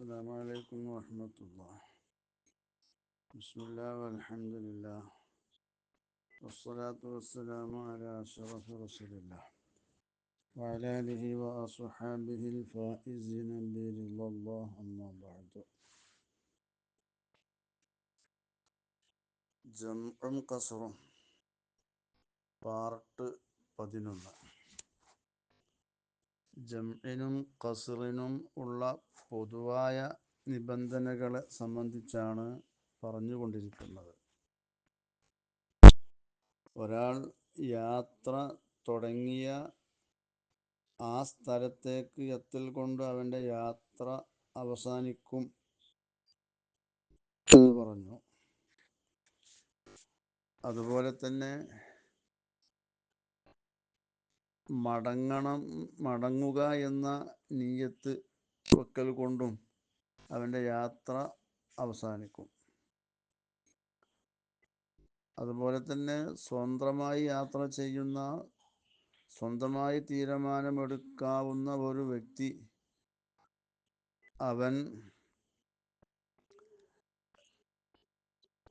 السلام عليكم ورحمة الله. بسم الله والحمد لله والصلاة والسلام على أشرف رسول الله وعلى آله وأصحابه الفائزين برضا الله. أما بعد. ജംഉം ഖസ്റും part 11. ജംഇനും ഖസ്റിനും ഉള്ള പൊതുവായ നിബന്ധനകളെ സംബന്ധിച്ചാണ് പറഞ്ഞുകൊണ്ടിരിക്കുന്നത്. ഒരാൾ യാത്ര തുടങ്ങിയ ആ സ്ഥലത്തേക്ക് എത്തൽ കൊണ്ട് അവൻ്റെ യാത്ര അവസാനിക്കും എന്ന് പറഞ്ഞു. അതുപോലെ തന്നെ മടങ്ങുക എന്ന നിയ്യത്ത് വെക്കൽ കൊണ്ടും അവൻ്റെ യാത്ര അവസാനിക്കും. അതുപോലെ തന്നെ സ്വന്തമായി തീരുമാനമെടുക്കാവുന്ന ഒരു വ്യക്തി അവൻ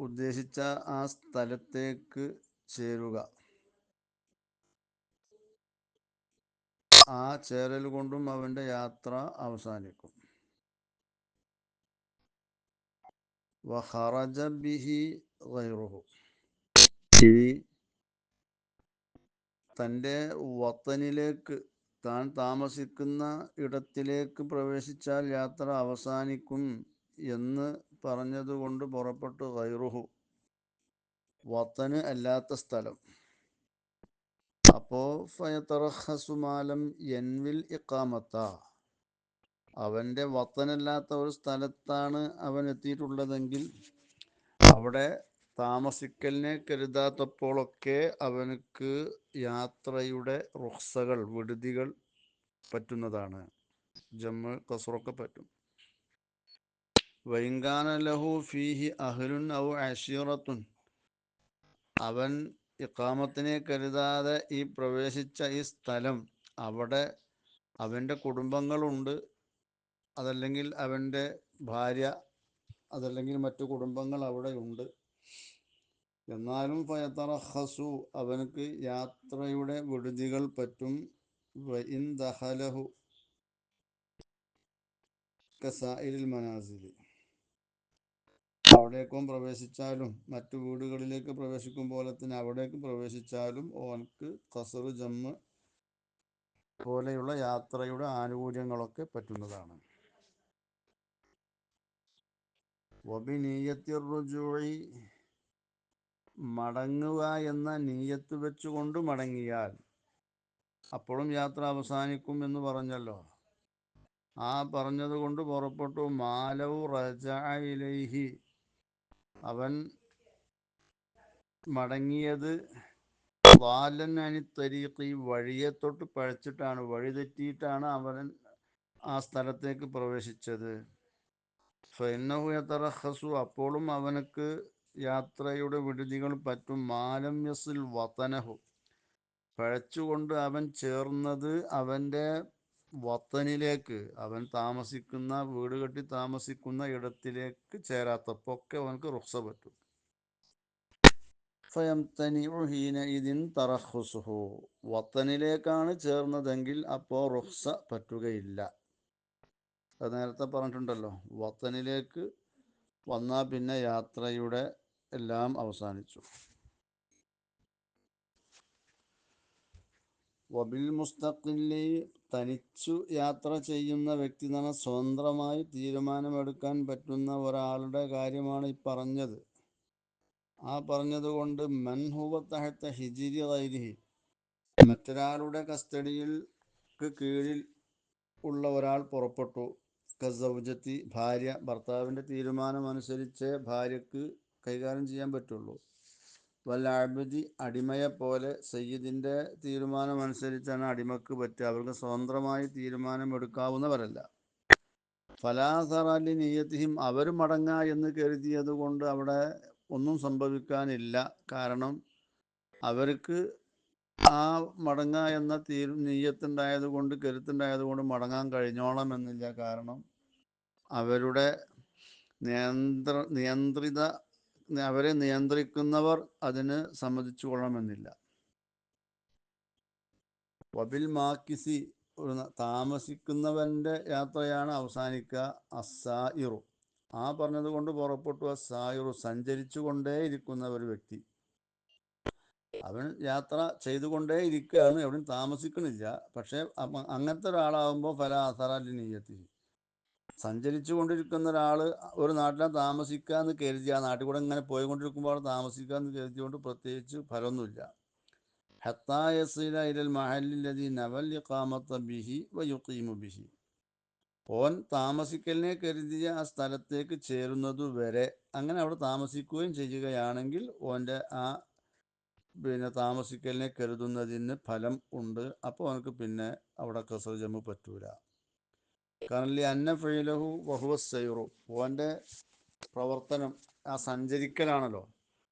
ഉദ്ദേശിച്ച ആ സ്ഥലത്തേക്ക് ചേരുക, ആ ചേരൽ കൊണ്ടും അവൻ്റെ യാത്ര അവസാനിക്കും. വഖറജ ബിഹി ഗൈറുഹു, തൻ്റെ വത്തനിലേക്ക്, താൻ താമസിക്കുന്ന ഇടത്തിലേക്ക് പ്രവേശിച്ചാൽ യാത്ര അവസാനിക്കും എന്ന് പറഞ്ഞതുകൊണ്ട് പുറപ്പെട്ടു ഗൈറുഹു, വത്തന് അല്ലാത്ത സ്ഥലം. അപ്പോൾ ഫയതറഖസു മാലം യൻവിൽ ഇഖാമത്ത, അവൻ്റെ വത്തനല്ലാത്ത ഒരു സ്ഥലത്താണ് അവൻ എത്തിയിട്ടുള്ളതെങ്കിൽ അവിടെ താമസിക്കലിനെ കരുതാത്തപ്പോഴൊക്കെ അവനക്ക് യാത്രയുടെ റുഖ്സകൾ, വിടുതികൾ പറ്റുന്നതാണ്. ജംഉ ഖസ്റൊക്കെ പറ്റും. വഇൻകാന ലഹു ഫീഹി അഹ്ലുൻ ഔ അശീറത്തുൻ, അവൻ ഇഖാമത്തിനെ കരുതാതെ ഈ പ്രവേശിച്ച ഈ സ്ഥലം, അവിടെ അവൻ്റെ കുടുംബങ്ങളുണ്ട്, അതല്ലെങ്കിൽ അവൻ്റെ ഭാര്യ, അതല്ലെങ്കിൽ മറ്റു കുടുംബങ്ങൾ അവിടെ ഉണ്ട്. എന്നാലും ഫയതറഖസു, അവനക്ക് യാത്രയുടെ വിടുതികൾ പറ്റും. വഇൻ ദഖലഹു കസായിരിൽ മനാസിൽ, അവിടേക്കും പ്രവേശിച്ചാലും, മറ്റു വീടുകളിലേക്ക് പ്രവേശിക്കും പോലെ തന്നെ അവിടേക്ക് പ്രവേശിച്ചാലും അവനക്ക് ഖസ്ർ, ജംഉ പോലെയുള്ള യാത്രയുടെ ആനുകൂല്യങ്ങളൊക്കെ പറ്റുന്നതാണ്. വബിനിയ്യത്തി റുജൂഇ, മടങ്ങുക എന്ന നിയ്യത്ത് വെച്ചുകൊണ്ട് മടങ്ങിയാൽ, അപ്പോഴും യാത്ര അവസാനിക്കും എന്ന് പറഞ്ഞല്ലോ. ആ പറഞ്ഞത് കൊണ്ട് പുറപ്പെട്ടു. മാലൗ റജഅ ഇലൈഹി, അവൻ മടങ്ങിയത് ളാലൻ അനി തരീഖി, വഴിയെ തൊട്ട് പഴച്ചിട്ടാണ്, വഴി തെറ്റിയിട്ടാണ് അവൻ ആ സ്ഥലത്തേക്ക് പ്രവേശിച്ചത്. ഫഇന്നഹു യതറഖസു, അപ്പോഴും അവനക്ക് യാത്രയുടെ വിടുതികൾ പറ്റും. മാലം യസിൽ വതനഹു, പഴച്ചുകൊണ്ട് അവൻ ചേർന്നത് അവൻ്റെ വത്തനിലേക്ക്, അവൻ താമസിക്കുന്ന, വീട് കെട്ടി താമസിക്കുന്ന ഇടത്തിലേക്ക് ചേരാത്തപ്പൊക്കെ അവനക്ക് റുഖ്സ പറ്റും. ഫയംതനിഉ ഹീനഇദിൻ തറഖുസുഹു, വത്തനിലേക്കാണ് ചേർന്നതെങ്കിൽ അപ്പോൾ റുഖ്സ പറ്റുകയില്ല. അത് നേരത്തെ പറഞ്ഞിട്ടുണ്ടല്ലോ, വത്തനിലേക്ക് വന്നാൽ പിന്നെ യാത്രയുടെ എല്ലാം അവസാനിച്ചു. വബിൽ മുസ്തഖില്ലി, തനിച്ചു യാത്ര ചെയ്യുന്ന വ്യക്തി എന്ന് പറഞ്ഞാൽ സ്വന്തമായി തീരുമാനമെടുക്കാൻ പറ്റുന്ന ഒരാളുടെ കാര്യമാണ് ഈ പറഞ്ഞത്. ആ പറഞ്ഞത് കൊണ്ട് മൻ ഹുവ തഹത ഹിജിരി ഗൈരിഹി, മറ്റൊരാളുടെ കസ്റ്റഡിയിൽക്ക് കീഴിൽ ഉള്ള ഒരാൾ പുറപ്പെട്ടു. കസൗജത്തി, ഭാര്യ, ഭർത്താവിൻ്റെ തീരുമാനമനുസരിച്ച് ഭാര്യക്ക് കൈകാര്യം ചെയ്യാൻ പറ്റുള്ളൂ. വൽ അബ്ദി, അടിമയെപ്പോലെ, സയ്യിദിൻ്റെ തീരുമാനമനുസരിച്ചാണ് അടിമക്ക് പറ്റുക, അവർക്ക് സ്വതന്ത്രമായി തീരുമാനമെടുക്കാവുന്നവരല്ല. ഫലാസറലി നിയ്യത്തിഹിം, അവർ മടങ്ങ എന്ന് കരുതിയത് കൊണ്ട് അവിടെ ഒന്നും സംഭവിക്കാനില്ല. കാരണം അവർക്ക് ആ മടങ്ങ എന്ന നിയ്യത്തുണ്ടായത് കൊണ്ട്, കരുത്തുണ്ടായത് കൊണ്ട് മടങ്ങാൻ കഴിഞ്ഞോളണമെന്നില്ല. കാരണം അവരുടെ നിയന്ത്രിത അവരെ നിയന്ത്രിക്കുന്നവർ അതിന് സമ്മതിച്ചു കൊള്ളണമെന്നില്ല. വബിൽ മാക്കിസി, താമസിക്കുന്നവൻ്റെ യാത്രയാണ് അവസാനിക്കുക. അസ്സായിറു, ആ പറഞ്ഞത് കൊണ്ട് പുറപ്പെട്ടു. അസ്സായിറു, സഞ്ചരിച്ചു കൊണ്ടേയിരിക്കുന്ന ഒരു വ്യക്തി. അവൻ യാത്ര ചെയ്തുകൊണ്ടേ ഇരിക്കുകയാണ്, എവിടെയും താമസിക്കണില്ല. പക്ഷേ അങ്ങനത്തെ ഒരാളാകുമ്പോൾ ഫല അസറാലി നീയത്തി, സഞ്ചരിച്ചു കൊണ്ടിരിക്കുന്ന ഒരാൾ ഒരു നാട്ടിലാണ് താമസിക്കുക എന്ന് കരുതി ആ നാട്ടിൽ കൂടെ ഇങ്ങനെ പോയിക്കൊണ്ടിരിക്കുമ്പോൾ അവിടെ താമസിക്കുക എന്ന് കരുതിയോണ്ട് പ്രത്യേകിച്ച് ഫലമൊന്നുമില്ല. ഹത്താ യസീല ഇലൽ മഹല്ലില്ലദീ നവൽ ഇഖാമത ബിഹി വയുഖീമു ബിഹി, ഓൻ താമസിക്കലിനെ കരുതിയ ആ സ്ഥലത്തേക്ക് ചേരുന്നതു വരെ, അങ്ങനെ അവിടെ താമസിക്കുകയും ചെയ്യുകയാണെങ്കിൽ ഓൻ്റെ ആ താമസിക്കലിനെ കരുതുന്നതിന് ഫലം ഉണ്ട്. അപ്പോൾ അവനക്ക് പിന്നെ അവിടെ കസർ ജമ്മു പറ്റൂല. കാരണം അന്ന ഫെയിലഹു വഹുവ സൈറു, ഓൻ്റെ പ്രവർത്തനം ആ സഞ്ചരിക്കലാണല്ലോ,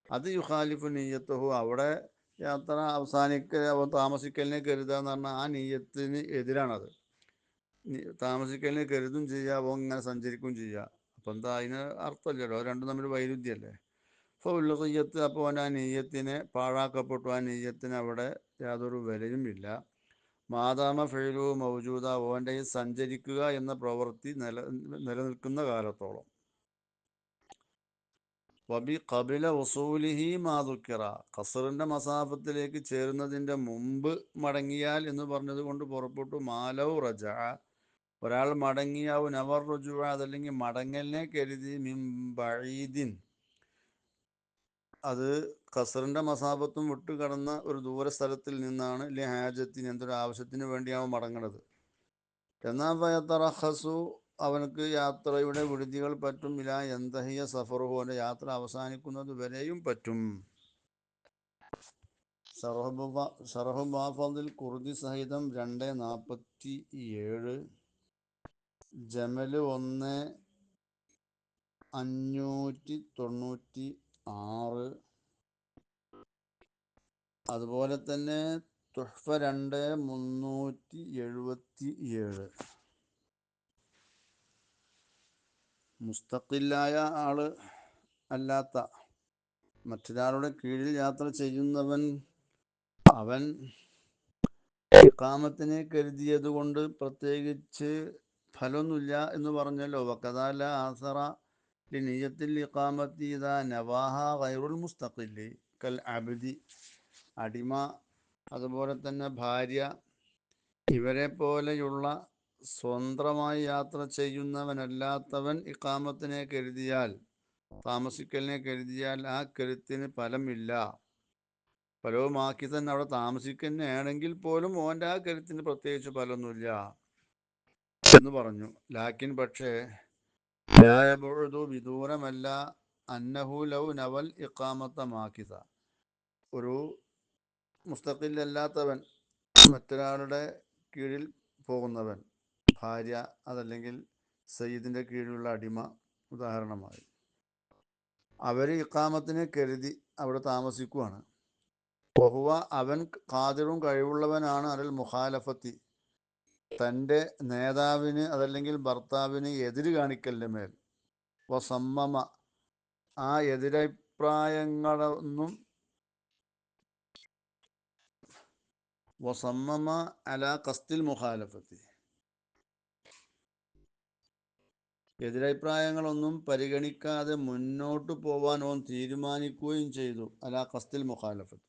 അത് യുഖാലിഫു നീയത്തുഹു, അവിടെ യാത്ര താമസിക്കലിനെ കരുതുക എന്ന് പറഞ്ഞാൽ ആ നീയത്തിന് എതിരാണത്. താമസിക്കലിനെ കരുതും ചെയ്യുക, അപ്പോൾ ഇങ്ങനെ സഞ്ചരിക്കുകയും ചെയ്യുക. അപ്പം എന്താ, അതിന് അർത്ഥമില്ലല്ലോ, രണ്ടും തമ്മിൽ വൈരുദ്ധ്യമല്ലേ. അപ്പോൾ ഉള്ളീയത്ത്, അപ്പോൾ അവൻ ആ നെയ്യത്തിനെ പാഴാക്കപ്പെട്ടു. ആ നെയ്യത്തിന് അവിടെ യാതൊരു വിലയും ഇല്ല. മാതാമ ഫെയിലു മൗജൂദ, ഓൻ്റെ ഈ സഞ്ചരിക്കുക എന്ന പ്രവൃത്തി നിലനിൽക്കുന്ന കാലത്തോളം. വബി ഖബില വസൂലിഹി മാതുക്കിറ, ഖസറിൻ്റെ മസാഫത്തിലേക്ക് ചേരുന്നതിൻ്റെ മുമ്പ് മടങ്ങിയാൽ എന്ന് പറഞ്ഞത് കൊണ്ട് പുറപ്പെട്ടു. മാലവ് റജ, ഒരാൾ മടങ്ങിയാവു നവർ റുജു, അതല്ലെങ്കിൽ മടങ്ങലിനെ കരുതി മിൻ ബഈദിൻ, അത് ഖസറിൻ്റെ മസാഫത്തും വിട്ട് കടന്ന ഒരു ദൂര സ്ഥലത്തിൽ നിന്നാണ്. ലി ഹാജത്തിന്, എന്തൊരു ആവശ്യത്തിന് വേണ്ടിയാവും മടങ്ങണത്. എന്നാൽ ഫയത്തറഹസു, അവനക്ക് യാത്രയുടെ വിടുതികൾ പറ്റും. ഇലാ യന്തഹിയ സഫറുഹു, ഓൻ്റെ യാത്ര അവസാനിക്കുന്നത് വരെയും പറ്റും. ഷറഹു മാഫദിൽ കുർദി സഹിതം 247, ജമല് 1596, അതുപോലെ തന്നെ തുഹ്ഫ 2377. മുസ്തഖില്ലായ ആള് അല്ലാത്ത മറ്റൊരാളുടെ കീഴിൽ യാത്ര ചെയ്യുന്നവൻ, അവൻ ഇഖാമത്തിനെ കരുതിയത് കൊണ്ട് പ്രത്യേകിച്ച് ഫലമൊന്നുമില്ല എന്ന് പറഞ്ഞല്ലോ. വക്കദാല ആസറ ലി നിയ്യത്തിൽ ഇഖാമത്തി ഇദാ നവാഹ ഗൈറുൽ മുസ്തഖില്ലി കൽ അബ്ദി, അടിമ, അതുപോലെ തന്നെ ഭാര്യ, ഇവരെ പോലെയുള്ള സ്വന്തമായി യാത്ര ചെയ്യുന്നവനല്ലാത്തവൻ ഇഖാമത്തിനെ കരുതിയാൽ, താമസിക്കലിനെ കരുതിയാൽ ആ കരുത്തിന് ഫലമില്ല. ഫലവുമാക്കി തന്നെ അവിടെ താമസിക്കുന്നതാണെങ്കിൽ പോലും ഓൻ്റെ ആ കരുത്തിന് പ്രത്യേകിച്ച് ഫലമൊന്നുമില്ല എന്ന് പറഞ്ഞു. ലാക്കിൻ പക്ഷേ ലായബുദു, വിദൂരമല്ല, അന്നഹു ലൗ നവൽ ഇഖാമത്ത മാക്കിത, ഒരു മുസ്തഖില്ലല്ലാത്തവൻ, മറ്റൊരാളുടെ കീഴിൽ പോകുന്നവൻ, ഭാര്യ അതല്ലെങ്കിൽ സയ്യിദിൻ്റെ കീഴിലുള്ള അടിമ ഉദാഹരണമായി, അവർ ഇഖാമത്തിനെ കരുതി അവിടെ താമസിക്കുവാണ്. വഹുവ, അവൻ ഖാദിറും കഴിവുള്ളവനാണ്, അലൽ മുഖാലഫത്തി, തൻ്റെ നേതാവിന് അതല്ലെങ്കിൽ ഭർത്താവിന് എതിര് കാണിക്കലിൻ്റെ മേൽ, വസമ്മമ, ആ എതിരഭിപ്രായങ്ങളൊന്നും, വസമ്മമ അലാ ഖസ്ദിൽ മുഖാലഫത്തി, എതിരഭിപ്രായങ്ങളൊന്നും പരിഗണിക്കാതെ മുന്നോട്ട് പോവാൻ ഓൻ തീരുമാനിക്കുകയും ചെയ്തു. അലാ ഖസ്ദിൽ മുഖാലഫത്ത്,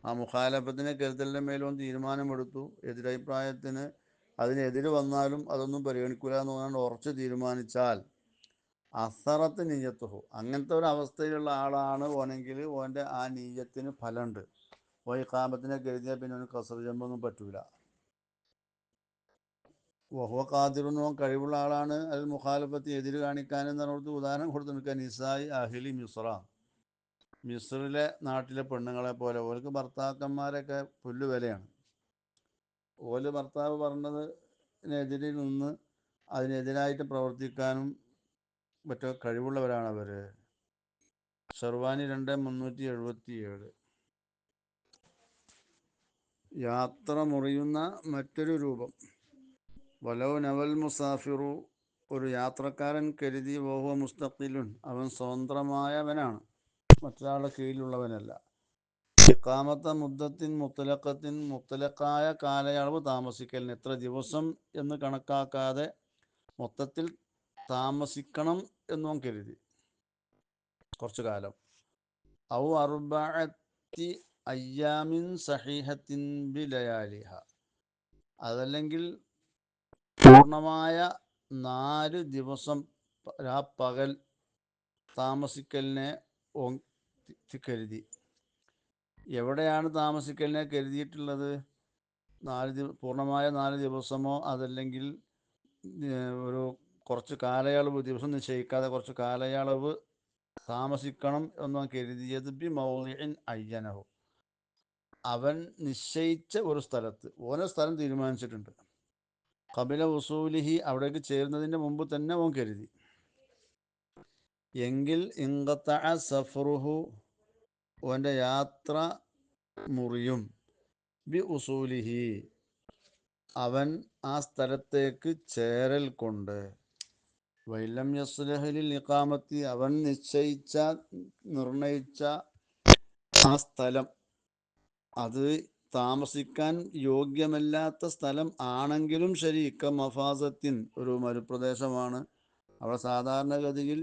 ആ മുഖാലഫത്തിനെ കരുതലിൻ്റെ മേലോൻ തീരുമാനമെടുത്തു. എതിരഭിപ്രായത്തിന് അതിനെതിര് വന്നാലും അതൊന്നും പരിഗണിക്കൂല എന്ന് പറഞ്ഞാൽ ഉറച്ച് തീരുമാനിച്ചാൽ അസറത്ത് നീയത്തുഹു, അങ്ങനത്തെ ഒരു അവസ്ഥയിലുള്ള ആളാണ് ഓനെങ്കിൽ ഓൻ്റെ ആ നീയത്തിന് ഫലമുണ്ട്. ഓ ഇഖാമത്തിനെ കരുതിയാൽ പിന്നെ അവന് ഖസർ ജമ്പൊന്നും പറ്റൂല. വഹുവ ഖാദിറുൻ, കഴിവുള്ള ആളാണ്, അൽ മുഖാലഫത്ത്, എതിര് കാണിക്കാനെന്ന് പറഞ്ഞിട്ട് ഉദാഹരണം കൊടുത്തു നിൽക്കുക. നിസായി അഹ്ലി മിസ്ര, മിസ്രിലെ നാട്ടിലെ പെണ്ണുങ്ങളെ പോലെ, ഓർക്ക് ഭർത്താക്കന്മാരൊക്കെ പുല്ല് വിലയാണ്. ഓല് ഭർത്താവ് പറഞ്ഞതിനെതിരെ നിന്ന് അതിനെതിരായിട്ട് പ്രവർത്തിക്കാനും മറ്റോ കഴിവുള്ളവരാണ് അവർ. ഷെർവാനി 2377. യാത്ര മുറിയുന്ന മറ്റൊരു രൂപം. വലൗ നവൽ മുസാഫിറു ഒരു യാത്രക്കാരൻ കരുതി വഹുവ മുസ്തഖിലുൻ, അവൻ സ്വതന്ത്രമായവനാണ്, മറ്റൊരാളുടെ കീഴിലുള്ളവനല്ല. ഇഖാമത്ത മുദ്ദത്തിൻ മുത്തലഖത്തിൻ, മുത്തലഖായ കാലയളവ് താമസിക്കലിന് എത്ര ദിവസം എന്ന് കണക്കാക്കാതെ മൊത്തത്തിൽ താമസിക്കണം എന്നും കരുതി, കുറച്ചു കാലം. ഔ അർബഅത്തി അയ്യാമിൻ സഹീഹത്തിൻ ബിലയാലിഹ, അതല്ലെങ്കിൽ പൂർണ്ണമായ 4 ദിവസം പകൽ താമസിക്കലിനെ കരുതി. എവിടെയാണ് താമസിക്കലിനെ കരുതിയിട്ടുള്ളത്? പൂർണ്ണമായ 4 ദിവസമോ അതല്ലെങ്കിൽ ഒരു കുറച്ച് കാലയളവ്, ദിവസം നിശ്ചയിക്കാതെ കുറച്ച് കാലയളവ് താമസിക്കണം എന്നോ കരുതിയത് ബി മൗളിഇൻ അയ്യനഹു, അവൻ നിശ്ചയിച്ച ഒരു സ്ഥലത്ത്, ഓരോ സ്ഥലം തീരുമാനിച്ചിട്ടുണ്ട്. ഖബില ഉസൂലിഹി, അവിടേക്ക് ചേരുന്നതിൻ്റെ മുമ്പ് തന്നെ ഓൻ കരുതി. എങ്കിൽ ഇൻഖതഅ സഫറുഹു, ഓൻ്റെ യാത്ര മുറിയും. ബി ഉസൂലിഹി, അവൻ ആ സ്ഥലത്തേക്ക് ചേരൽ കൊണ്ട്. വൈലം യസ്ലഹലിൽ ഇഖാമത്തി, അവൻ നിർണയിച്ച ആ സ്ഥലം അത് താമസിക്കാൻ യോഗ്യമല്ലാത്ത സ്ഥലം ആണെങ്കിലും ശരി, മഫാസത്തിൻ, ഒരു മരുപ്രദേശമാണ്, അവിടെ സാധാരണഗതിയിൽ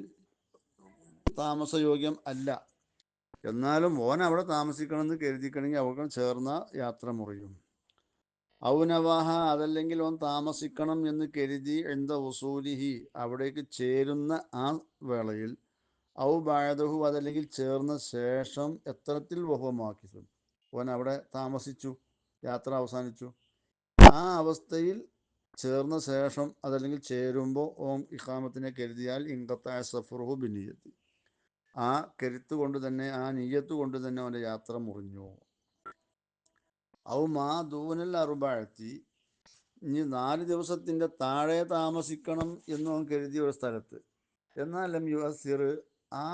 താമസയോഗ്യം അല്ല, എന്നാലും ഓൻ അവിടെ താമസിക്കണമെന്ന് കരുതിക്കണമെങ്കിൽ അവിടെ ചേർന്ന യാത്ര മുറിയും. ഔനവാഹ, അതല്ലെങ്കിൽ ഓൻ താമസിക്കണം എന്ന് കരുതി എന്ത വസൂലിഹി, അവിടേക്ക് ചേരുന്ന ആ വേളയിൽ. ഔ ബാദഹു, അതല്ലെങ്കിൽ ചേർന്ന ശേഷം. എത്രത്തിൽ വഹുമാക്കിസും, ഓൻ അവിടെ താമസിച്ചു, യാത്ര അവസാനിച്ചു. ആ അവസ്ഥയിൽ ചേർന്ന ശേഷം അതല്ലെങ്കിൽ ചേരുമ്പോൾ ഓം ഇഖാമത്തിനെ കരുതിയാൽ ഇൻഖതഅ സഫറുഹു ബിനിയ്യത്തി, ആ കരുത്ത് കൊണ്ട് തന്നെ, ആ നിയ്യത്ത് കൊണ്ട് തന്നെ അവൻ്റെ യാത്ര മുറിഞ്ഞു. ഔ മാ ദൂനൽ അർബഅത്തി, ഇനി 4 ദിവസത്തിൻ്റെ താഴെ താമസിക്കണം എന്ന് അവൻ കരുതിയ ഒരു സ്ഥലത്ത്, എന്നാൽ ലം യുഅസ്സിർ, ആ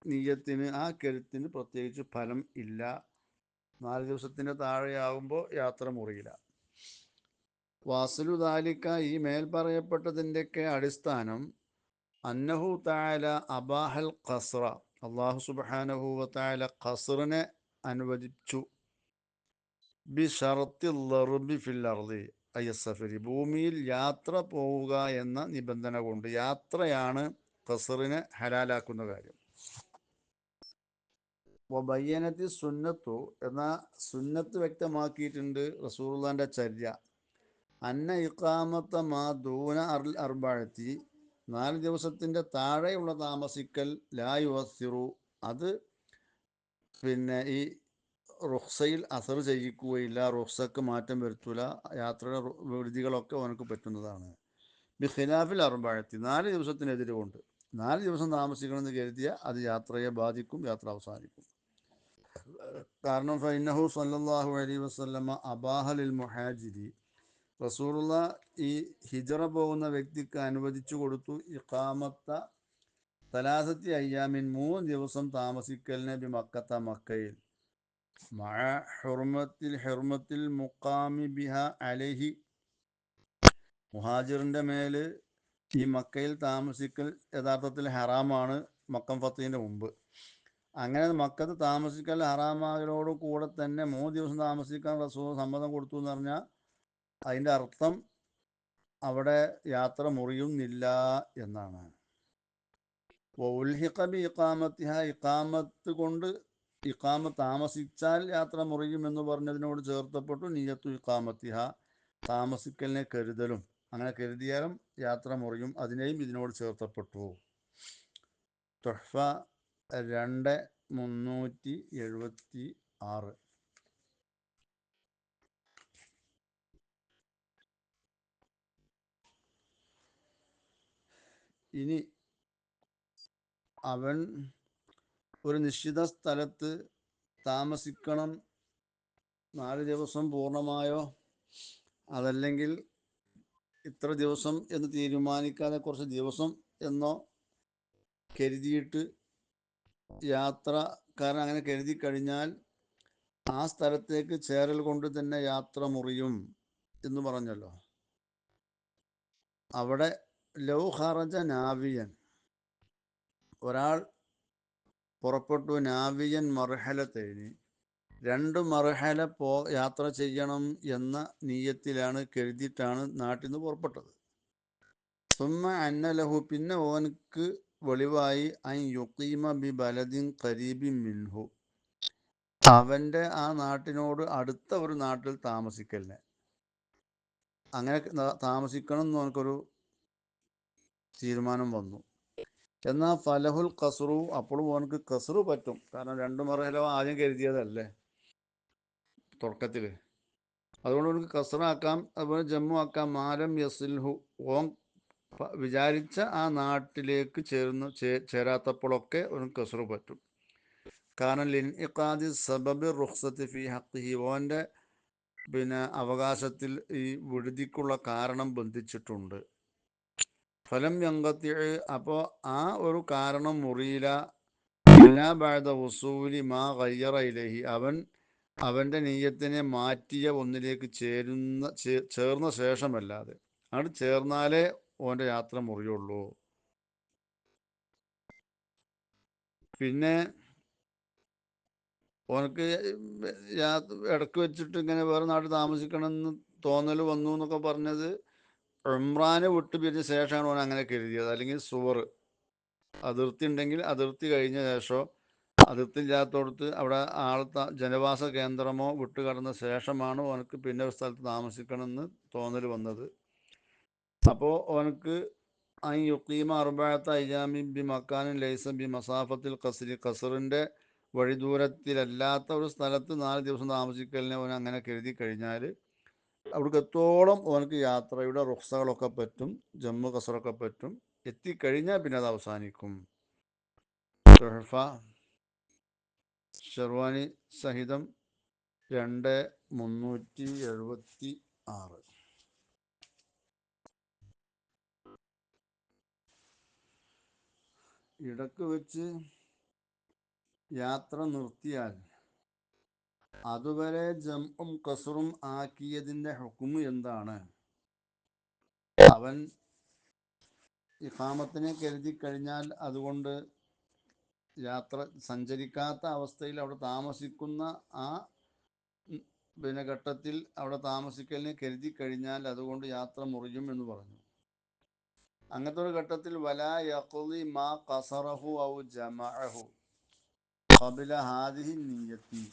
നിയ്യത്തിന്, ആ കരുത്തിന് പ്രത്യേകിച്ച് ഫലം ഇല്ല. 4 ദിവസത്തിൻ്റെ താഴെയാകുമ്പോൾ യാത്ര മുറിയില്ല. വാസിലു ദാലിക്ക, ഈ മേൽ പറയപ്പെട്ടതിൻ്റെയൊക്കെ അടിസ്ഥാനം അന്നഹു തആല അബാഹൽ ഖസ്റ, അല്ലാഹു സുബ്ഹാനഹു വ തആല ഖസ്റിനെ അനുവദിച്ചു. ബി ഷർത്തി ളർബി ഫിൽ അർളി അയ്യസഫരി, ഭൂമിയിൽ യാത്ര പോവുക എന്ന നിബന്ധന കൊണ്ട്. യാത്രയാണ് ഖസ്റിനെ ഹലാലാക്കുന്ന കാര്യം. വബയ്യനത്തി സുന്നത്തു, എന്ന സുന്നത്ത് വ്യക്തമാക്കിയിട്ടുണ്ട് റസൂലുള്ളാഹിന്റെ ചര്യ. അന്ന ഇഖാമത്ത മാ ദൂന അർബഅത്തി, 4 ദിവസത്തിൻ്റെ താഴെയുള്ള താമസിക്കൽ ലാ യുഅസ്സിറു, അത് ഈ റുഖ്സയിൽ അസർ ചെയ്യിക്കുകയില്ല, റുഖ്സക്ക് മാറ്റം വരുത്തൂല, യാത്രയുടെ വിധികളൊക്കെ അവനക്ക് പറ്റുന്നതാണ്. ബി ഖിലാഫിൽ അർബഅത്തി, 4 ദിവസത്തിനെതിരെ കൊണ്ട്. 4 ദിവസം താമസിക്കണമെന്ന് കരുതിയ അത് യാത്രയെ ബാധിക്കും, യാത്ര അവസാനിക്കും. കാരണം ഫഇന്നഹു സ്വല്ലല്ലാഹു അലൈഹി വസല്ലമ അബാഹ ലിൽ മുഹാജിരി, റസൂലുള്ള ഈ ഹിജറ പോകുന്ന വ്യക്തിക്ക് അനുവദിച്ചു കൊടുത്തു ഇഖാമത്ത തലാസത്തി അയ്യാമിൻ, 3 ദിവസം താമസിക്കലിനെ ബി മക്കത്ത, മക്കയിൽ. മഅ ഹുർമത്തിൽ മുഖാമി ബിഹ അലൈഹി, മുഹാജിറിൻ്റെ മേൽ ഈ മക്കയിൽ താമസിക്കൽ യഥാർത്ഥത്തിൽ ഹറാമാണ്, മക്കം ഫത്തഹിൻ്റെ മുമ്പ്. അങ്ങനെ മക്കത്ത് താമസിക്കൽ ഹറാമാകലോട് കൂടെ തന്നെ 3 ദിവസം താമസിക്കാൻ റസൂൽ സമ്മതം കൊടുത്തു എന്ന് പറഞ്ഞാൽ അതിൻ്റെ അർത്ഥം അവിടെ യാത്ര മുറിയുന്നില്ല എന്നാണ്. ഉൽഹിഖ ബി ഇഖാമത്തിഹ, ഇഖാമത്ത് കൊണ്ട്, ഇഖാമത്ത് താമസിച്ചാൽ യാത്ര മുറിയുമെന്ന് പറഞ്ഞതിനോട് ചേർത്തപ്പെട്ടു നിയ്യത്തു ഇഖാമത്തിഹ, താമസിക്കലിനെ കരുതലും. അങ്ങനെ കരുതിയാലും യാത്ര മുറിയും, അതിനെയും ഇതിനോട് ചേർത്തപ്പെട്ടു. തുഹ്ഫ 2/376. ഇനി അവൻ ഒരു നിശ്ചിത സ്ഥലത്ത് താമസിക്കണം, 4 ദിവസം പൂർണ്ണമായോ അതല്ലെങ്കിൽ ഇത്ര ദിവസം എന്ന് തീരുമാനിക്കാതെ കുറച്ച് ദിവസം എന്നോ കരുതിയിട്ട് യാത്രക്കാരൻ അങ്ങനെ കരുതി കഴിഞ്ഞാൽ ആ സ്ഥലത്തേക്ക് ചേരൽ കൊണ്ട് തന്നെ യാത്ര മുറിയും എന്ന് പറഞ്ഞല്ലോ. അവിടെ ലൗ ഖറജ നാവിയൻ, ഒരാൾ പുറപ്പെട്ടു നാവിയൻ മർഹലത്തൈനി, രണ്ട് മർഹല യാത്ര ചെയ്യണം എന്ന നീയത്തിലാണ്, കരുതിയിട്ടാണ് നാട്ടിൽ നിന്ന് പുറപ്പെട്ടത്. സുമ്മ അന്നലഹു, പിന്നെ ഓനക്ക് വെളിവായി അൻ യുഖീമ ബി ബലദിൻ ഖരീബിൻ മിൻഹു, അവൻ്റെ ആ നാട്ടിനോട് അടുത്ത ഒരു നാട്ടിൽ താമസിക്കലിനെ, അങ്ങനെ താമസിക്കണം എന്ന് നമുക്കൊരു തീരുമാനം വന്നു. എന്നാൽ ഫലഹുൽ ഖസ്റു, അപ്പോഴും ഓനക്ക് ഖസ്റു പറ്റും. കാരണം രണ്ട് മറഹലോ ആദ്യം കരുതിയതല്ലേ തുടക്കത്തിൽ. അതുകൊണ്ട് ഓനക്ക് ഖസ്റാക്കാം, അതുപോലെ ജമ്മു ആക്കാം. മാലം യസിൽഹു, ഓൻ വിചാരിച്ച ആ നാട്ടിലേക്ക് ചേരാത്തപ്പോഴൊക്കെ ഓനക്ക് ഖസ്റു പറ്റും. കാരണം ലിൻഇഖാദി സബബി റുഖ്സത്തി ഫി ഹഖ്ഖിഹി, ഓൻ്റെ പിന്നെ അവകാശത്തിൽ ഈ വിടുതിക്കുള്ള കാരണം ബന്ധിച്ചിട്ടുണ്ട്. ഫലം യങ്കത്തി, അപ്പോൾ ആ ഒരു കാരണം മുറിയില ഇല്ലാ ബഅദ വസൂലി മാ ഗയ്യറ ഇലൈഹി, അവൻ്റെ നീയത്തിനെ മാറ്റിയ ഒന്നിലേക്ക് ചേർന്ന ശേഷമല്ലാതെ. അവിടെ ചേർന്നാലേ ഓൻ്റെ യാത്ര മുറിയുള്ളൂ. പിന്നെ ഓനക്ക് ഇടക്ക് വെച്ചിട്ട് ഇങ്ങനെ വേറെ നാട്ടിൽ താമസിക്കണമെന്ന് തോന്നൽ വന്നു എന്നൊക്കെ പറഞ്ഞത് ഉംറാനെ വിട്ട് പിരിഞ്ഞ ശേഷമാണ് ഓൻ അങ്ങനെ കരുതിയത്. അല്ലെങ്കിൽ സുവർ അതിർത്തി ഉണ്ടെങ്കിൽ അതിർത്തി കഴിഞ്ഞ ശേഷമോ, അതിർത്തി ഇല്ലാത്തടത്ത് അവിടെ ജനവാസ കേന്ദ്രമോ വിട്ട് കടന്ന ശേഷമാണ് ഓനക്ക് പിന്നെ ഒരു സ്ഥലത്ത് താമസിക്കണമെന്ന് തോന്നൽ വന്നത്. അപ്പോൾ ഓനക്ക് അൻ യുഖീമ അർബഅത അയ്യാമി ബി മക്കാനിൻ ലൈസ ബി മസാഫത്തിൽ ഖസ്രി, ഖസറിൻ്റെ വഴിദൂരത്തിലല്ലാത്ത ഒരു സ്ഥലത്ത് 4 ദിവസം താമസിക്കലിനെ ഓൻ അങ്ങനെ കരുതി കഴിഞ്ഞാൽ അവിടേക്ക് എത്തോളം ഓനക്ക് യാത്രയുടെ റുഖ്സകളൊക്കെ പറ്റും, ജമ്മു ഖസറൊക്കെ പറ്റും. എത്തിക്കഴിഞ്ഞാൽ പിന്നെ അത് അവസാനിക്കും. തുഹഫ ഷെർവാനി സഹിതം 2376. ഇടക്ക് വെച്ച് യാത്ര നിർത്തിയാൽ അതുവരെ ജംഉം ഖസ്റും ആക്കിയതിൻ്റെ ഹുക്മ് എന്താണ്? അവൻ ഇഖാമത്തിനെ കരുതി കഴിഞ്ഞാൽ അതുകൊണ്ട് യാത്ര സഞ്ചരിക്കാത്ത അവസ്ഥയിൽ അവിടെ താമസിക്കുന്ന ആ പിന്നെ ഘട്ടത്തിൽ അവിടെ താമസിക്കലിനെ കരുതി കഴിഞ്ഞാൽ അതുകൊണ്ട് യാത്ര മുറിയും എന്ന് പറഞ്ഞു. അങ്ങനത്തെ ഒരു ഘട്ടത്തിൽ വലാ യഖ്ളി മാ ഖസറഹു ഔ ജമഅഹു ഖബല ഹാദിഹി നിയ്യത്തി,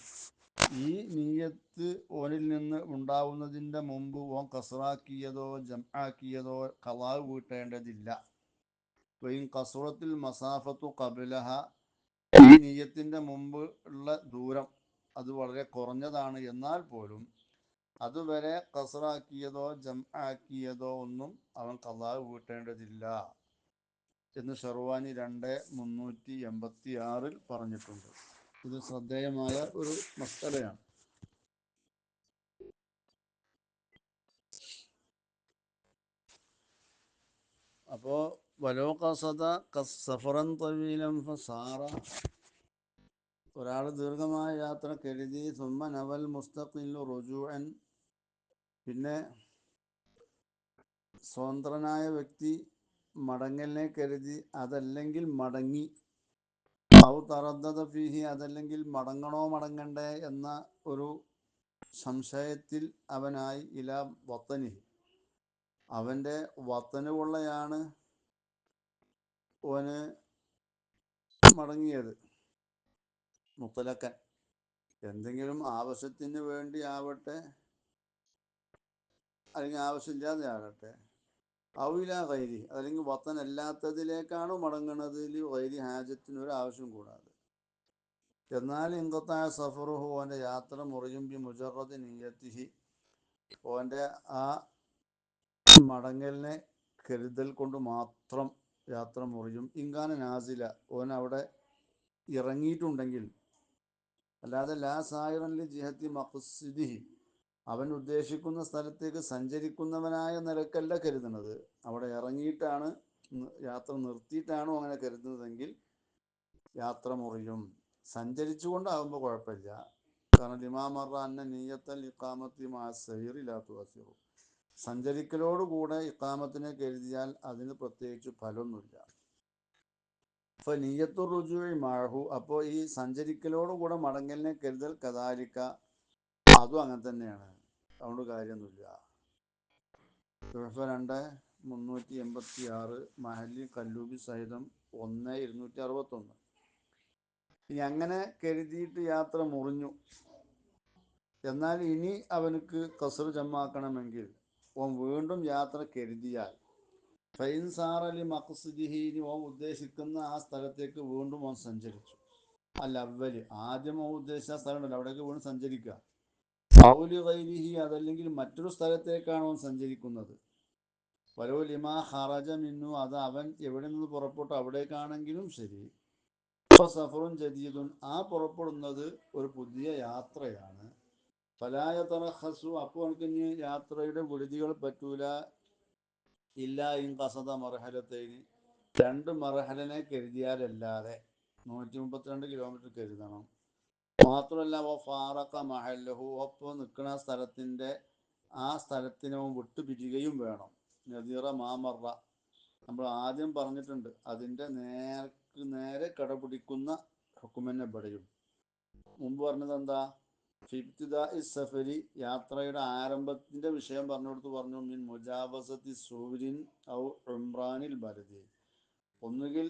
ഈ നിയ്യത്ത് ഓനിൽ നിന്ന് ഉണ്ടാവുന്നതിൻ്റെ മുമ്പ് ഓൻ ഖസ്റാക്കിയതോ ജംആക്കിയതോ ഖളാ വീട്ടേണ്ടതില്ല. വൈൻ ഖസ്റത്തുൽ മസാഫത്തു ഖബലഹ, ഈ നിയ്യത്തിൻ്റെ മുമ്പ് ഉള്ള ദൂരം അത് വളരെ കുറഞ്ഞതാണ് എന്നാൽ പോലും അതുവരെ ഖസ്റാക്കിയതോ ജംആക്കിയതോ ഒന്നും അവൻ ഖളാ വീട്ടേണ്ടതില്ല എന്ന് ഷെർവാനി 2386 പറഞ്ഞിട്ടുണ്ട്. ഇത് ശ്രദ്ധേയമായ ഒരു മസ്അലയാണ്. അപ്പോൾ വലോ ഖസദ സഫറൻ തവീലൻ ഫസാറ, ഒരാൾ ദീർഘമായ യാത്ര കരുതി സുമ്മ നവൽ മുസ്തഖില്ലു റുജൂഅൻ, പിന്നെ സ്വതന്ത്രനായ വ്യക്തി മടങ്ങലിനെ കരുതി, അതല്ലെങ്കിൽ മടങ്ങി, ഔ തറദ്ദദ ഫീഹി, അതല്ലെങ്കിൽ മടങ്ങണോ മടങ്ങണ്ടേ എന്ന ഒരു സംശയത്തിൽ അവനായി, ഇലാ വത്തനി, അവൻ്റെ വത്തനുകൊള്ളയാണ് ഓന് മടങ്ങിയത്. മുത്തലക്കൻ, എന്തെങ്കിലും ആവശ്യത്തിന് വേണ്ടി ആവട്ടെ, അല്ലെങ്കിൽ ആവശ്യമില്ലാതെ ആകട്ടെ. ഔല ഗൈരി, അല്ലെങ്കിൽ വത്തനല്ലാത്തതിലേക്കാണ് മടങ്ങുന്നതിൽ ഗൈരി ഹാജത്തിന് ഒരു ആവശ്യം കൂടാതെ. എന്നാൽ ഇൻഖത്താഅ സഫറുഹു, ഓൻ്റെ യാത്ര മുറിയും ബി മുജറദ് നിയ്യത്തിഹി, ഓൻ്റെ ആ മടങ്ങലിനെ കരുതൽ കൊണ്ട് മാത്രം യാത്ര മുറിയും. ഇൻകാന നാസില, ഓൻ അവിടെ ഇറങ്ങിയിട്ടുണ്ടെങ്കിൽ, അല്ലാതെ ലാ സായിറൻ ലി ജിഹത്തി മഖ്സിദിഹി, അവൻ ഉദ്ദേശിക്കുന്ന സ്ഥലത്തേക്ക് സഞ്ചരിക്കുന്നവനായ നിലക്കല്ല കരുതുന്നത്, അവിടെ ഇറങ്ങിയിട്ടാണ്, യാത്ര നിർത്തിയിട്ടാണ് അങ്ങനെ കരുതുന്നതെങ്കിൽ യാത്ര മുറിയും. സഞ്ചരിച്ചുകൊണ്ടാകുമ്പോൾ കുഴപ്പമില്ല. കാരണം ലിമാ മറ അന്ന നിയ്യത്തൽ ഇഖാമത്തി മാ സൈറി ലാ തുഅസ്സിറു, സഞ്ചരിക്കലോടുകൂടെ ഇഖാമത്തിനെ കരുതിയാൽ അതിന് പ്രത്യേകിച്ച് ഫലമൊന്നുമില്ല. അപ്പോൾ നീയത്തു റുജൂഇ മഅഹു, അപ്പോൾ ഈ സഞ്ചരിക്കലോടുകൂടെ മടങ്ങലിനെ കരുതൽ കദാലിക്ക, അതും അങ്ങനെ തന്നെയാണ്, അതുകൊണ്ട് കാര്യമൊന്നുമില്ല. തുഹഫ 2 386 മഹല്ലി കല്ലൂബി സഹിതം 1 261. ഇനി അങ്ങനെ കരുതിയിട്ട് യാത്ര മുറിഞ്ഞു, എന്നാൽ ഇനി അവനക്ക് ഖസ്ർ ജമാക്കണമെങ്കിൽ ഓൻ വീണ്ടും യാത്ര കരുതിയാൽ ഫൈൻ സാറലി മഖ്സിദിഹി, ഓൻ ഉദ്ദേശിക്കുന്ന ആ സ്ഥലത്തേക്ക് വീണ്ടും ഓൻ സഞ്ചരിച്ചു. അല്ല അവല് ആദ്യം ഓൻ ഉദ്ദേശിച്ച സ്ഥലം ഉണ്ടല്ലോ, അവിടേക്ക് വീണ്ടും സഞ്ചരിക്കുക. ഔലി ഗൈരിഹി, അതല്ലെങ്കിൽ മറ്റൊരു സ്ഥലത്തേക്കാണ് ഓൻ സഞ്ചരിക്കുന്നത്. വലോ ലിമാ ഖറജ മിന്നു, അത് അവൻ എവിടെ നിന്ന് പുറപ്പെട്ടു അവിടേക്കാണെങ്കിലും ശരി. ഇപ്പോൾ സഫറുൻ ജദീദുൻ, ആ പുറപ്പെടുന്നത് ഒരു പുതിയ യാത്രയാണ്. ഫലായ തറഹസു, അപ്പോൾ എനിക്ക് ഇനി യാത്രയുടെ വിടുതികൾ പറ്റൂല. ഇല്ല ഇൻ കസദ മർഹലത്തേന്, 2 മർഹലനെ കരുതിയാലല്ലാതെ. 132 കിലോമീറ്റർ കരുതണം. മാത്രമല്ല ഫാറഖ മഹല്ലഹു, ഒപ്പം നിൽക്കുന്ന സ്ഥലത്തിൻ്റെ ആ സ്ഥലത്തിനെ വിട്ടുപിരിയുകയും വേണം. നദീറ മാമറ, നമ്മൾ ആദ്യം പറഞ്ഞിട്ടുണ്ട്, അതിൻ്റെ നേരെ കടപിടിക്കുന്ന ഹുക്കുമെന്നെ ഇവിടെയും. മുമ്പ് പറഞ്ഞത് എന്താ? ഫിബ്തിദാ സഫരി, യാത്രയുടെ ആരംഭത്തിൻ്റെ വിഷയം പറഞ്ഞുകൊടുത്ത് പറഞ്ഞു, മിൻ മുജാവസത്തി സൂരിൻ ഔ ഉംറാനിൽ ബലദി, ഒന്നുകിൽ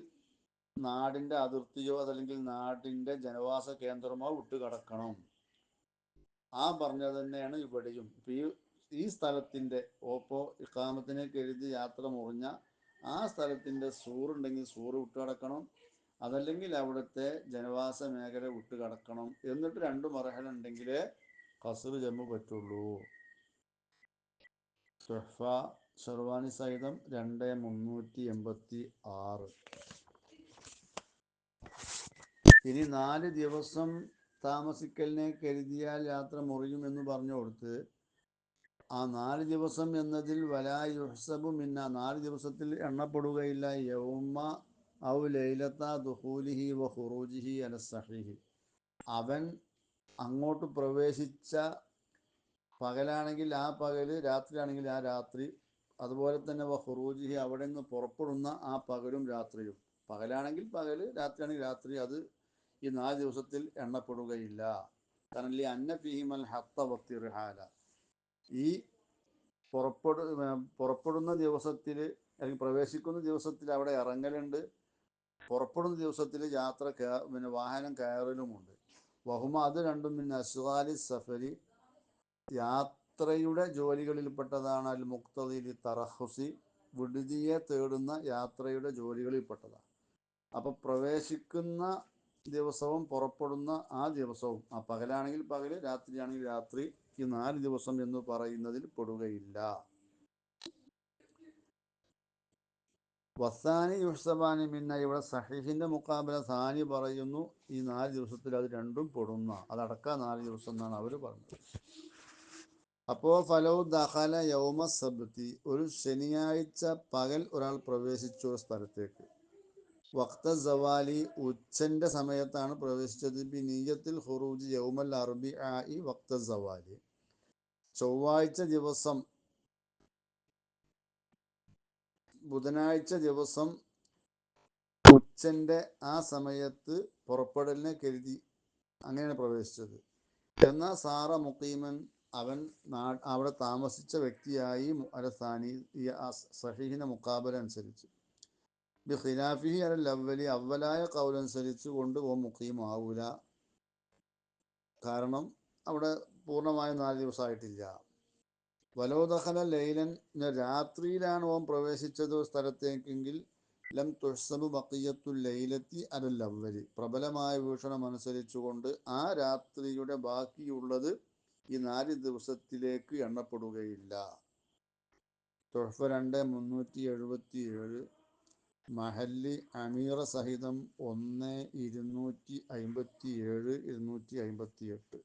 നാടിൻ്റെ അതിർത്തിയോ അതല്ലെങ്കിൽ നാടിൻ്റെ ജനവാസ കേന്ദ്രമോ വിട്ട് കടക്കണം. ആ പറഞ്ഞത് തന്നെയാണ് ഇവിടെയും. ഇപ്പം ഈ സ്ഥലത്തിൻ്റെ ഓപ്പോൾ ഇഖാമത്തിനെ കരുതി യാത്ര മുറിഞ്ഞ ആ സ്ഥലത്തിൻ്റെ സൂറുണ്ടെങ്കിൽ സൂറ് വിട്ട് കടക്കണം, അതല്ലെങ്കിൽ അവിടുത്തെ ജനവാസ മേഖല വിട്ട് കടക്കണം. എന്നിട്ട് 2 മർഹല ഉണ്ടെങ്കിലേ ഖസ്ർ ജമ്മു പറ്റുള്ളൂ. തുഹ്ഫ ഷർവാനി സഹിതം 2 386. ഇനി 4 ദിവസം താമസിക്കലിനെ കരുതിയാൽ യാത്ര മുറിയുമെന്ന് പറഞ്ഞു കൊടുത്ത്, ആ 4 ദിവസം എന്നതിൽ വലാ യുഹ്സബു മിന്ന, 4 ദിവസത്തിൽ എണ്ണപ്പെടുകയില്ല. യൗമ ഔ ലൈലത്ത ദുഖൂലിഹി വ ഖുറൂജിഹി അല സഹീഹി, അവൻ അങ്ങോട്ട് പ്രവേശിച്ച പകലാണെങ്കിൽ ആ പകല്, രാത്രിയാണെങ്കിൽ ആ രാത്രി, അതുപോലെ തന്നെ വ ഖുറൂജിഹി, അവിടെ നിന്ന് പുറപ്പെടുന്ന ആ പകലും രാത്രിയും. പകലാണെങ്കിൽ പകല്, രാത്രിയാണെങ്കിൽ രാത്രി, അത് ഈ 4 ദിവസത്തിൽ എണ്ണപ്പെടുകയില്ല. കാരണം അന്ന ഫീഹിമൽ ഹത്ത വത്തിർഹാല, ഈ പുറപ്പെടുന്ന ദിവസത്തിൽ അല്ലെങ്കിൽ പ്രവേശിക്കുന്ന ദിവസത്തിൽ അവിടെ ഇറങ്ങലുണ്ട്, പുറപ്പെടുന്ന ദിവസത്തിൽ യാത്ര വാഹനം കയറലുമുണ്ട്. വഹുമ, അത് രണ്ടും പിന്നെ അസ്വാലി സഫരി, യാത്രയുടെ ജോലികളിൽപ്പെട്ടതാണ്. അൽ മുക്തദിലി തറഹുസി, വിടുതിയെ തേടുന്ന യാത്രയുടെ ജോലികളിൽപ്പെട്ടതാണ്. അപ്പോൾ പ്രവേശിക്കുന്ന ദിവസവും പുറപ്പെടുന്ന ആ ദിവസവും, ആ പകലാണെങ്കിൽ പകല്, രാത്രിയാണെങ്കിൽ രാത്രി, ഈ 4 ദിവസം എന്ന് പറയുന്നതിൽ പെടുകയില്ല. വസാനി യുഹ്സബാനി മിന്ന, ഇവിടെ സഹീഹിന്റെ മുഖാബല സാനി പറയുന്നു, ഈ 4 ദിവസത്തിൽ അത് രണ്ടും പെടുന്ന, അതടക്കം 4 ദിവസം എന്നാണ് അവർ പറഞ്ഞത്. അപ്പോൾ ഫലോ ദഖല യൗമ സബ്തി, ഒരു ശനിയാഴ്ച പകൽ ഒരാൾ പ്രവേശിച്ചു ഒരു സ്ഥലത്തേക്ക്. വഖ്ത സവാലി, ഉച്ചന്റെ സമയത്താണ് പ്രവേശിച്ചത്. ബി നീയത്തിൽ ഖുറൂജ് യൗമൽ അർബിആഇ വഖ്ത സവാലി, ചൊവ്വാഴ്ച ദിവസം, ബുധനാഴ്ച ദിവസം ഉച്ചന്റെ ആ സമയത്ത് പുറപ്പെടലിനെ കരുതി അങ്ങനെയാണ് പ്രവേശിച്ചത്. എന്നാൽ സാറ മുഖീമൻ, അവൻ അവിടെ താമസിച്ച വ്യക്തിയായി അലസാനി, ഈ സഹീഹിന്റെ മുഖാബല അനുസരിച്ച്. ബി ഖിലാഫിഹി അൽ അവലി, അവലായ കൗലനുസരിച്ച് കൊണ്ട് മുഖീമാവൂല. കാരണം അവിടെ പൂർണ്ണമായും 4 ദിവസമായിട്ടില്ല. വലോദഖല ലൈലൻ, രാത്രിയിലാണ് ഓൻ പ്രവേശിച്ചത് സ്ഥലത്തേക്കെങ്കിൽ ലം തുഹ്സബു ബഖിയത്തുൽ ലൈലത്തി അലൽ അവലി, പ്രബലമായ വീക്ഷണം അനുസരിച്ചുകൊണ്ട് ആ രാത്രിയുടെ ബാക്കിയുള്ളത് ഈ 4 ദിവസത്തിലേക്ക് എണ്ണപ്പെടുകയില്ല. തുഹ്ഫ 2 377 മഹല്ലി അമീറ സഹിതം 1 257 258.